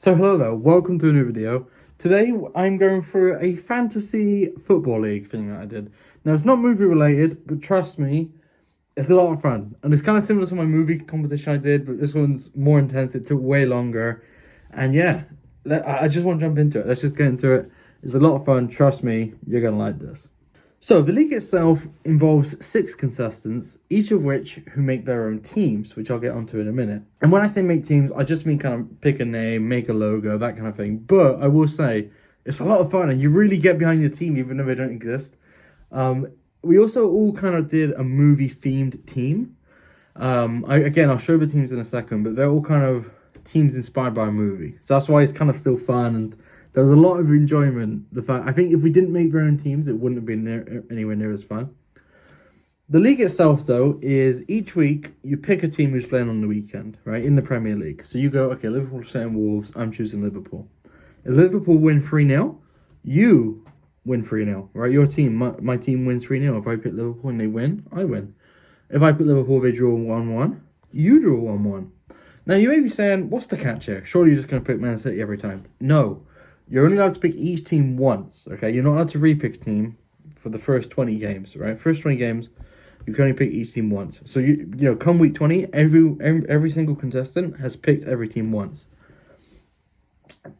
So hello there, welcome to a new video. Today I'm going through a fantasy football league thing that I did. Now it's not movie related, but trust me, it's a lot of fun. And it's kind of similar to my movie competition I did, but this one's more intense, it took way longer. And yeah, I just want to jump into it. Let's just get into it. It's a lot of fun, trust me, you're going to like this. So the league itself involves 6 contestants, each of which who make their own teams, which I'll get onto in a minute. And when I say make teams, I just mean kind of pick a name, make a logo, that kind of thing. But I will say, it's a lot of fun and you really get behind your team even though they don't exist. We also all kind of did a movie-themed team. I'll show the teams in a second, but they're all kind of teams inspired by a movie. So that's why it's kind of still fun and there was a lot of enjoyment. I think if we didn't make our own teams, it wouldn't have been anywhere near as fun. The league itself, though, is each week you pick a team who's playing on the weekend, right, in the Premier League. So you go, okay, Liverpool playing Wolves, I'm choosing Liverpool. If Liverpool win 3-0, you win 3-0, right? Your team, my team wins 3-0. If I pick Liverpool and they win, I win. If I pick Liverpool, they draw 1-1, you draw 1-1. Now, you may be saying, what's the catch here? Surely you're just going to pick Man City every time. No. You're only allowed to pick each team once, okay? You're not allowed to repick a team for the first 20 games, right? First 20 games, you can only pick each team once. So, you know, come week 20, every single contestant has picked every team once.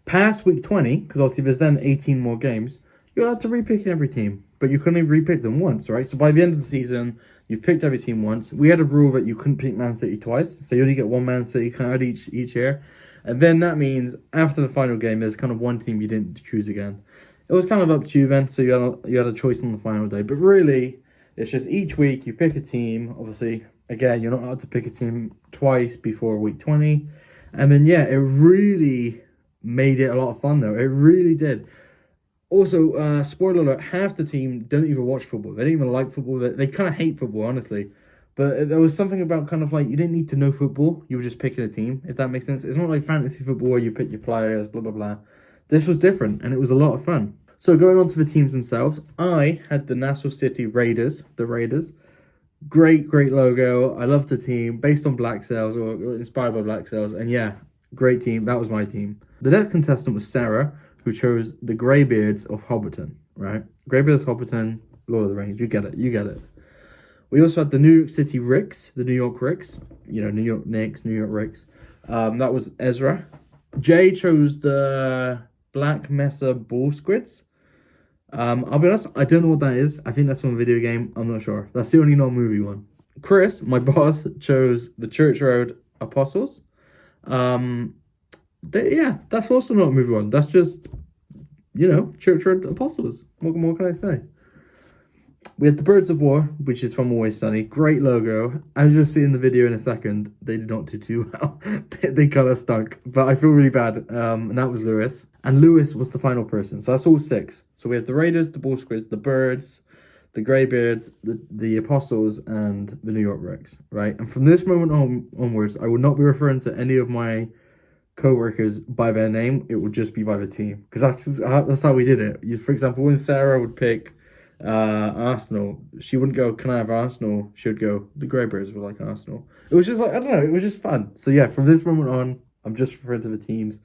Past week 20, because obviously there's then 18 more games, you're allowed to repick every team, but you can only repick them once, right? So by the end of the season, you've picked every team once. We had a rule that you couldn't pick Man City twice, so you only get one Man City card each year. And then that means after the final game, there's kind of one team you didn't choose again. It was kind of up to you then, so you had a choice on the final day. But really, it's just each week you pick a team. Obviously, again, you're not allowed to pick a team twice before week 20. And then, yeah, it really made it a lot of fun, though. It really did. Also, spoiler alert, half the team don't even watch football. They don't even like football. They kind of hate football, honestly. But there was something about kind of like, you didn't need to know football. You were just picking a team, if that makes sense. It's not like fantasy football where you pick your players, blah, blah, blah. This was different, and it was a lot of fun. So going on to the teams themselves, I had the Nassau City Raiders, the Raiders. Great logo. I love the team, based on Black Sails, or inspired by Black Sails. And yeah, great team. That was my team. The next contestant was Sarah, who chose the Greybeards of Hobbiton, right? Greybeards of Hobbiton, Lord of the Rings. You get it. We also had the New York City Ricks, the New York Ricks. You know, New York Knicks, New York Ricks. That was Ezra. Jay chose the Black Mesa Ball Squids. I'll be honest, I don't know what that is. I think that's from a video game. I'm not sure. That's the only non-movie one. Chris, my boss, chose the Church Road Apostles. That's also not a movie one. That's just, you know, Church Road Apostles. What can I say? We had the Birds of War, which is from Always Sunny. Great logo. As you'll see in the video in a second, they did not do too well. They kind of stunk. But I feel really bad. And that was Lewis. And Lewis was the final person. So that's all 6. So we have the Raiders, the Ball Squids, the Birds, the Greybeards, the Apostles, and the New York Ricks, right? And from this moment onwards, I will not be referring to any of my co-workers by their name. It would just be by the team. Because that's how we did it. For example, when Sarah would pick Arsenal, she wouldn't go, can I have Arsenal? She would go, the Greybeards were like Arsenal. It was just like, I don't know, it was just fun. So yeah, from this moment on, I'm just referring to the teams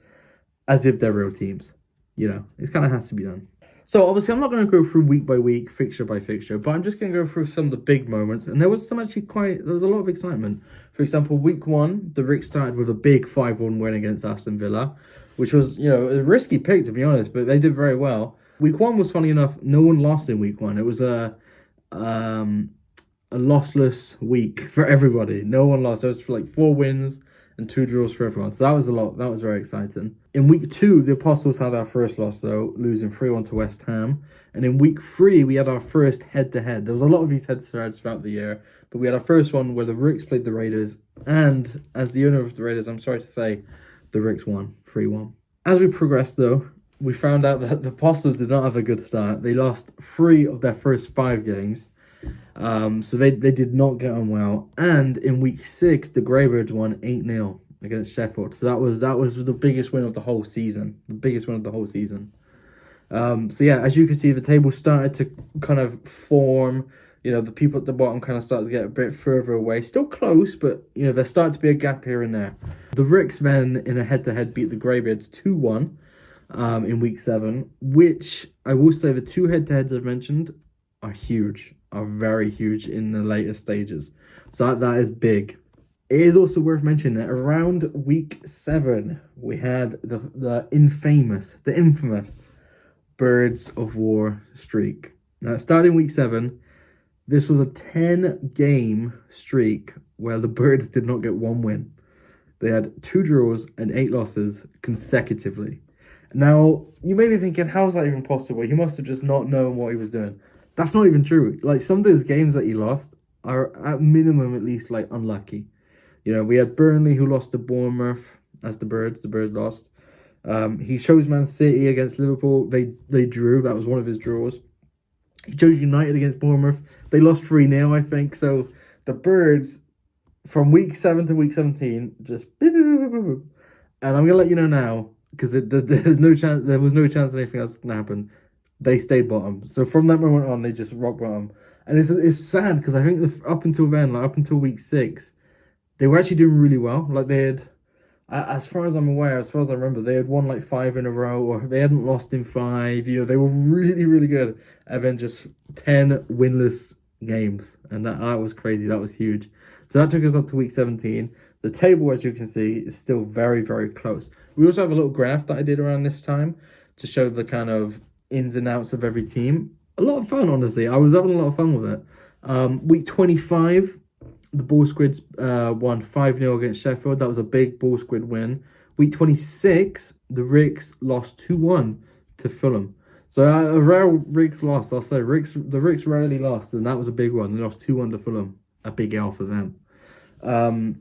as if they're real teams. You know, it kind of has to be done. So obviously I'm not going to go through week by week, fixture by fixture, but I'm just going to go through some of the big moments. And there was there was a lot of excitement. For example, week 1, the Ricks started with a big 5-1 win against Aston Villa, which was, you know, a risky pick to be honest, but they did very well. Week 1 was, funny enough, no one lost in week 1. It was a lossless week for everybody. No one lost. There was like 4 wins and 2 draws for everyone. So that was a lot. That was very exciting. In week 2, the Apostles had our first loss, though, losing 3-1 to West Ham. And in week 3, we had our first head-to-head. There was a lot of these head-to-heads throughout the year, but we had our first one where the Ricks played the Raiders. And as the owner of the Raiders, I'm sorry to say, the Ricks won 3-1. As we progressed, though, we found out that the Apostles did not have a good start. They lost 3 of their first 5 games. So they did not get on well. And in week 6, the Greybeards won 8-0 against Sheffield. So that was the biggest win of the whole season. So yeah, as you can see, the table started to kind of form. The people at the bottom kind of start to get a bit further away. Still close, but, there's starting to be a gap here and there. The Ricks then, in a head-to-head, beat the Greybeards 2-1 in week 7, which I will say the 2 head-to-heads I've mentioned are huge, are very huge in the later stages. So that is big. It is also worth mentioning that around week 7, we had the infamous Birds of War streak. Now, starting week 7, this was a 10-game streak where the Birds did not get one win. They had 2 draws and 8 losses consecutively. Now, you may be thinking, how is that even possible? He must have just not known what he was doing. That's not even true. Like, some of those games that he lost are at minimum at least like unlucky. We had Burnley who lost to Bournemouth as the Birds lost. He chose Man City against Liverpool. They drew. That was one of his draws. He chose United against Bournemouth. They lost 3-0, I think. So the Birds, from week 7 to week 17, just... And I'm going to let you know now, because there's no chance. There was no chance anything else can happen. They stayed bottom. So from that moment on, they just rock bottom. And it's sad, because I think up until then, like up until week 6, they were actually doing really well. Like they had... As far as I'm aware, as far as I remember, they had won like 5 in a row, or they hadn't lost in 5. They were really, really good. And then just 10 winless games. And that was crazy. That was huge. So that took us up to week 17. The table, as you can see, is still very, very close. We also have a little graph that I did around this time to show the kind of ins and outs of every team. A lot of fun, honestly. I was having a lot of fun with it. Week 25... the Ball Squids won 5-0 against Sheffield. That was a big Ball Squid win. Week 26, the Ricks lost 2-1 to Fulham. So a rare Ricks loss. I'll say the Ricks rarely lost, and that was a big one. They lost 2-1 to Fulham. A big L for them. And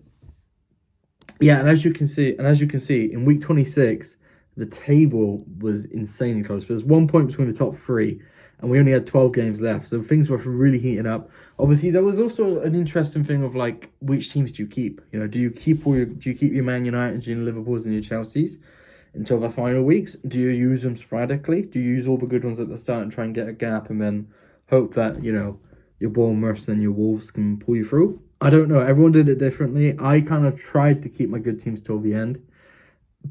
as you can see, in week 26, the table was insanely close. There's 1 point between the top 3. And we only had 12 games left, so things were really heating up. Obviously, there was also an interesting thing of like, which teams do you keep? Do you keep your Man United, your Liverpools, and your Chelseas until the final weeks? Do you use them sporadically? Do you use all the good ones at the start and try and get a gap, and then hope that your Bournemouths and your Wolves can pull you through? I don't know. Everyone did it differently. I kind of tried to keep my good teams till the end.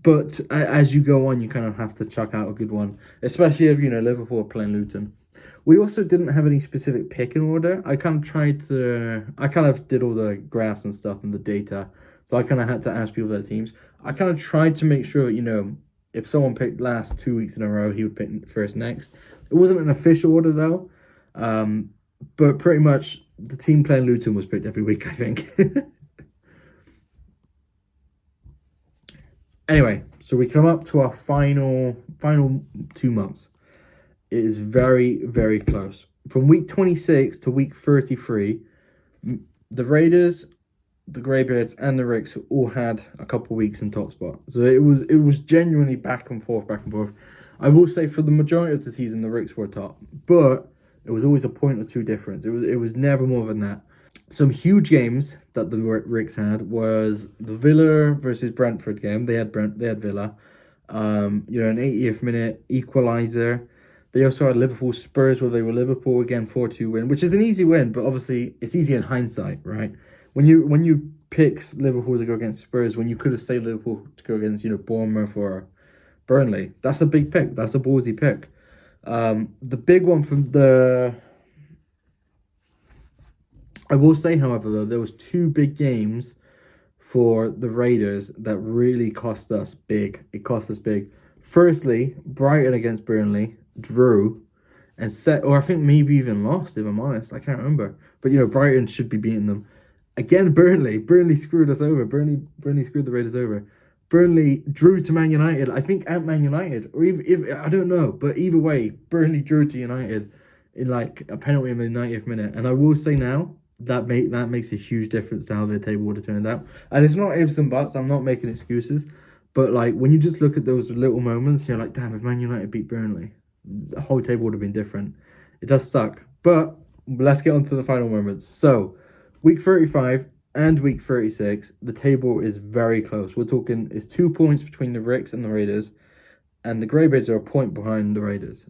But as you go on, you kind of have to chuck out a good one, especially if Liverpool are playing Luton. We also didn't have any specific picking order. I kind of did all the graphs and stuff and the data, so I kind of had to ask people their teams. I kind of tried to make sure if someone picked last 2 weeks in a row, he would pick first next. It wasn't an official order though, but pretty much the team playing Luton was picked every week, I think. Anyway, so we come up to our final 2 months. It is very, very close. From week 26 to week 33, the Raiders, the Greybeards, and the Ricks all had a couple weeks in top spot. So it was genuinely back and forth. I will say for the majority of the season, the Ricks were top, but it was always a point or 2 difference. It was never more than that. Some huge games that the Ricks had was the Villa versus Brentford game. They had Villa. An 80th minute equaliser. They also had Liverpool Spurs, where they were Liverpool again 4-2 win, which is an easy win, but obviously it's easy in hindsight, right? When you pick Liverpool to go against Spurs, when you could have saved Liverpool to go against Bournemouth or Burnley, that's a big pick. That's a ballsy pick. The big one from I will say, however, though, there was 2 big games for the Raiders that really cost us big. It cost us big. Firstly, Brighton against Burnley drew, and I think maybe even lost, if I'm honest. I can't remember. But Brighton should be beating them. Again, Burnley screwed us over. Burnley screwed the Raiders over. Burnley drew to Man United. I think at Man United, or if I don't know, but either way, Burnley drew to United in like a penalty in the 90th minute. And I will say now that makes a huge difference to how the table would have turned out. And it's not ifs and buts. I'm not making excuses. But like when you just look at those little moments, you're like, damn, if Man United beat Burnley, the whole table would have been different. It does suck. But let's get on to the final moments. So, week 35 and week 36, the table is very close. We're talking, it's 2 points between the Ricks and the Raiders, and the Greybeards are a point behind the Raiders.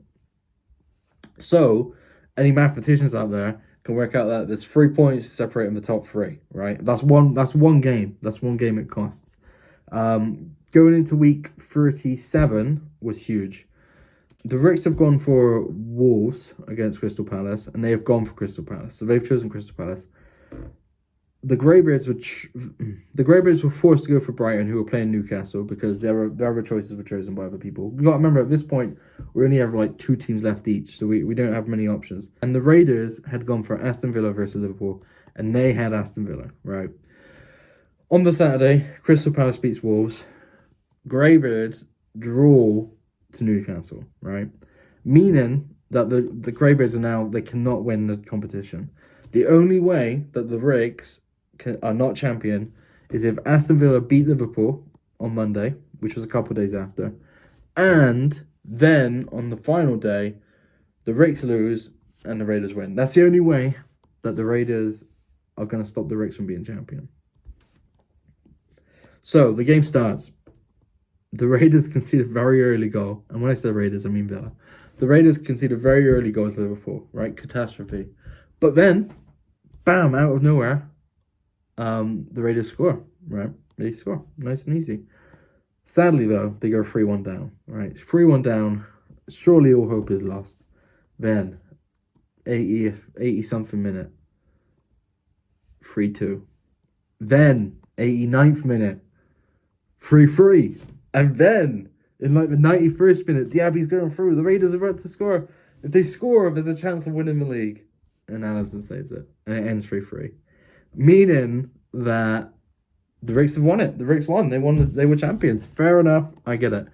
So, any mathematicians out there, can work out that there's 3 points separating the top three, right? That's one game. That's one game it costs. Going into week 37 was huge. The Ricks have gone for Wolves against Crystal Palace, and they have gone for Crystal Palace. So they've chosen Crystal Palace. The Greybeards were forced to go for Brighton, who were playing Newcastle, because their other choices were chosen by other people. You got to remember, at this point, we only have like 2 teams left each, so we don't have many options. And the Raiders had gone for Aston Villa versus Liverpool, and they had Aston Villa, right? On the Saturday, Crystal Palace beats Wolves. Greybeards draw to Newcastle, right? Meaning that the Greybeards they cannot win the competition. The only way that the Ricks are not champion is if Aston Villa beat Liverpool on Monday, which was a couple of days after, and then on the final day, the Ricks lose and the Raiders win. That's the only way that the Raiders are going to stop the Ricks from being champion. So the game starts. The Raiders concede a very early goal, and when I say Raiders, I mean Villa. The Raiders concede a very early goal to Liverpool, right? Catastrophe. But then, bam, out of nowhere, the Raiders score, right? They score, nice and easy. Sadly, though, they go 3-1 down, right? 3-1 down, surely all hope is lost. Then, 80-something minute, 3-2. Then, 89th minute, 3-3. And then, in like the 91st minute, Diaby's going through. The Raiders are about to score. If they score, there's a chance of winning the league. And Alisson saves it. And it ends 3-3. Meaning that the Ricks have won it. The Ricks won. They were champions. Fair enough. I get it.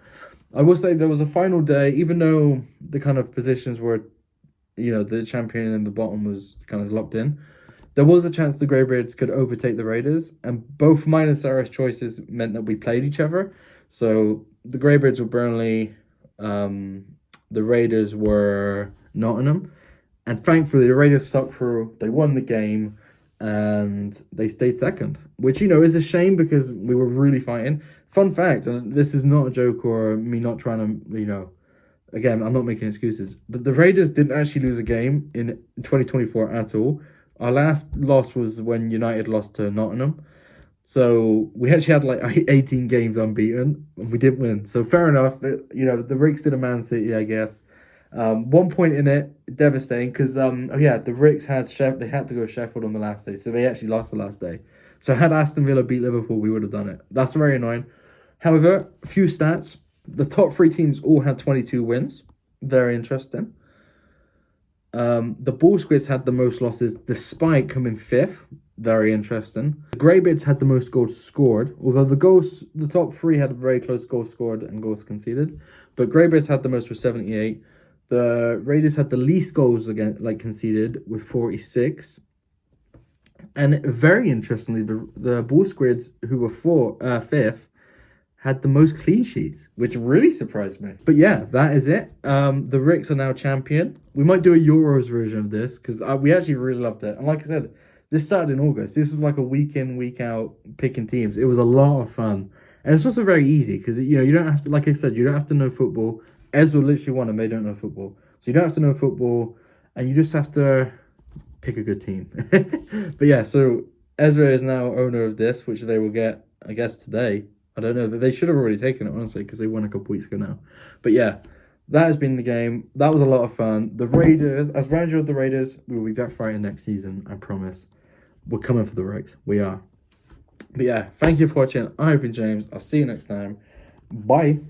I will say there was a final day, even though the kind of positions were, the champion and the bottom was kind of locked in. There was a chance the Greybeards could overtake the Raiders. And both mine and Sarah's choices meant that we played each other. So the Greybeards were Burnley. The Raiders were Nottingham. And thankfully, the Raiders stuck through. They won the game, and they stayed second, which, is a shame because we were really fighting. Fun fact, and this is not a joke or me not trying to, again, I'm not making excuses, but the Raiders didn't actually lose a game in 2024 at all. Our last loss was when United lost to Nottingham. So we actually had like 18 games unbeaten, and we didn't win. So fair enough. The Ricks did a Man City, I guess. 1 point in it, devastating, because the Ricks had they had to go to Sheffield on the last day, so they actually lost the last day. So had Aston Villa beat Liverpool, we would have done it. That's very annoying. However, a few stats: the top 3 teams all had 22 wins. Very interesting. The Bull Squids had the most losses despite coming 5th. Very interesting. The Greybeards had the most goals scored, although the top 3 had a very close goals scored and goals conceded. But Greybeards had the most with 78. The Raiders had the least goals conceded with 46. And very interestingly, the Bull Squids, who were 5th, had the most clean sheets, which really surprised me. But yeah, that is it. The Ricks are now champion. We might do a Euros version of this because we actually really loved it. And like I said, this started in August. This was like a week in, week out picking teams. It was a lot of fun. And it's also very easy because, you don't have to, like I said, you don't have to know football. Ezra literally won and they don't know football. So you don't have to know football and you just have to pick a good team. But yeah, so Ezra is now owner of this, which they will get, I guess, today. I don't know, but they should have already taken it, honestly, because they won a couple weeks ago now. But yeah, that has been the game. That was a lot of fun. The Raiders, as manager of the Raiders, we will be back fighting next season, I promise. We're coming for the Ricks. We are. But yeah, thank you for watching. I've been James. I'll see you next time. Bye.